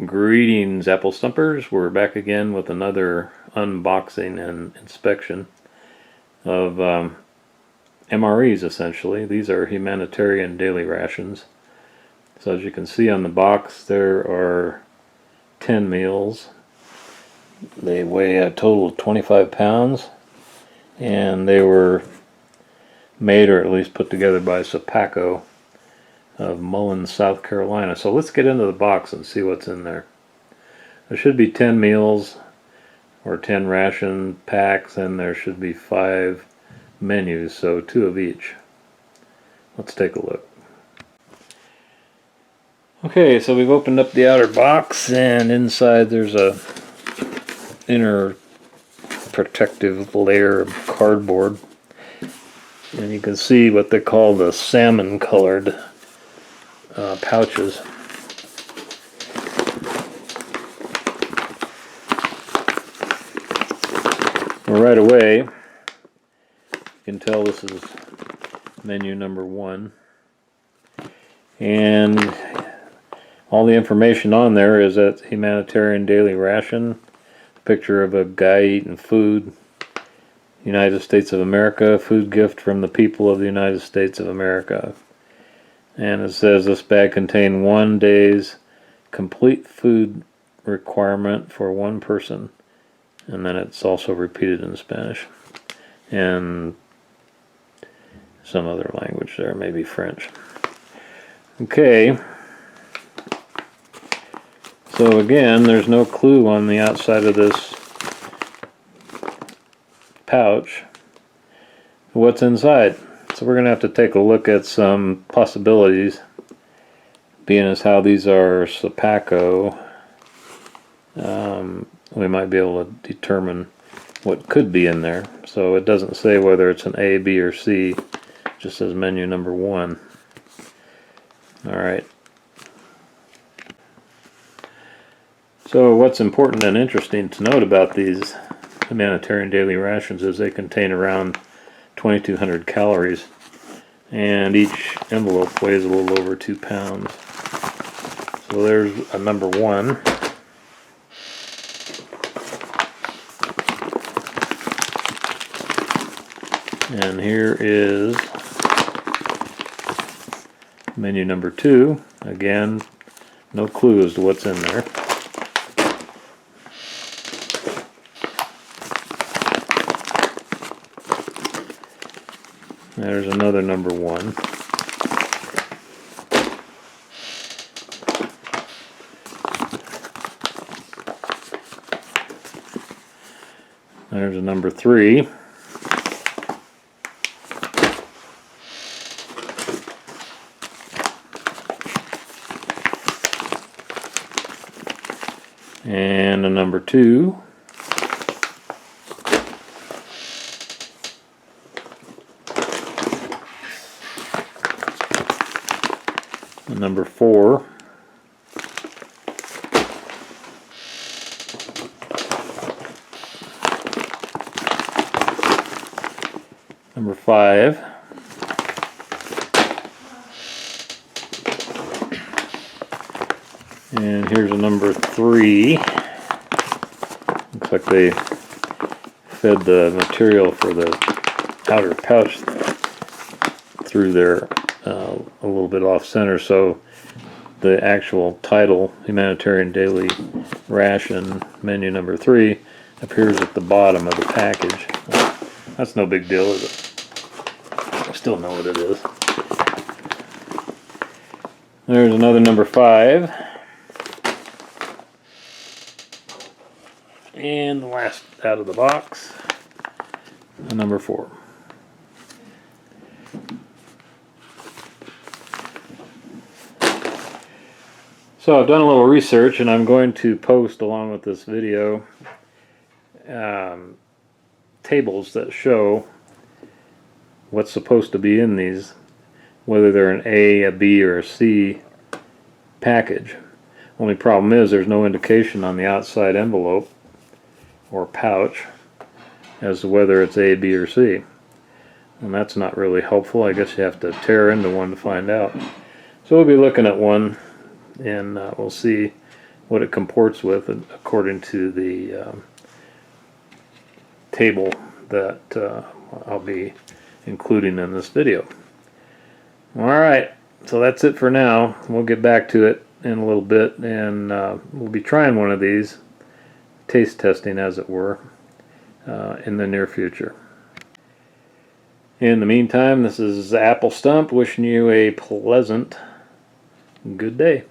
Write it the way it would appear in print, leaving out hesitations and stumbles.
Greetings, Apple Stumpers. We're back again with another unboxing and inspection of MREs, essentially. These are Humanitarian Daily Rations. So as you can see on the box, there are 10 meals. They weigh a total of 25 pounds, and they were made, or at least put together, by Sopacko of Mullins, South Carolina. So let's get into the box and see what's in there. There should be 10 meals or 10 ration packs, and there should be 5 menus, so 2 of each. Let's take a look. Okay, so we've opened up the outer box, and inside there's a inner protective layer of cardboard, and you can see what they call the salmon colored pouches. Well, right away you can tell this is menu number 1, and all the information on there is that Humanitarian Daily Ration, picture of a guy eating food, United States of America, food gift from the people of the United States of America. And it says this bag contained 1 day's complete food requirement for 1 person. And then it's also repeated in Spanish and some other language there, maybe French. Okay. So again, there's no clue on the outside of this pouch what's inside. So we're going to have to take a look at some possibilities, being as how these are Sopacko. We might be able to determine what could be in there. So it doesn't say whether it's an A, B, or C. It just says menu number 1. Alright. So what's important and interesting to note about these Humanitarian Daily Rations is they contain around 2,200 calories, and each envelope weighs a little over 2 pounds. So there's a number 1. And here is menu number 2. Again, no clue as to what's in there. There's another number 1. There's a number 3. And a number 2. A number 4. Number 5. And here's a number 3. Looks like they fed the material for the outer pouch through there a little bit off center, so the actual title, Humanitarian Daily Ration, menu number 3, appears at the bottom of the package. That's no big deal, is it? I still know what it is. There's another number 5. And the last out of the box, number 4. So I've done a little research, and I'm going to post along with this video tables that show what's supposed to be in these, whether they're an A, a B, or a C package. Only problem is there's no indication on the outside envelope or pouch as to whether it's A, B, or C. And that's not really helpful. I guess you have to tear into one to find out. So we'll be looking at one, and we'll see what it comports with according to the table that I'll be including in this video. Alright, so that's it for now. We'll get back to it in a little bit, and we'll be trying one of these, taste testing as it were, in the near future. In the meantime, this is Apple Stump wishing you a pleasant good day.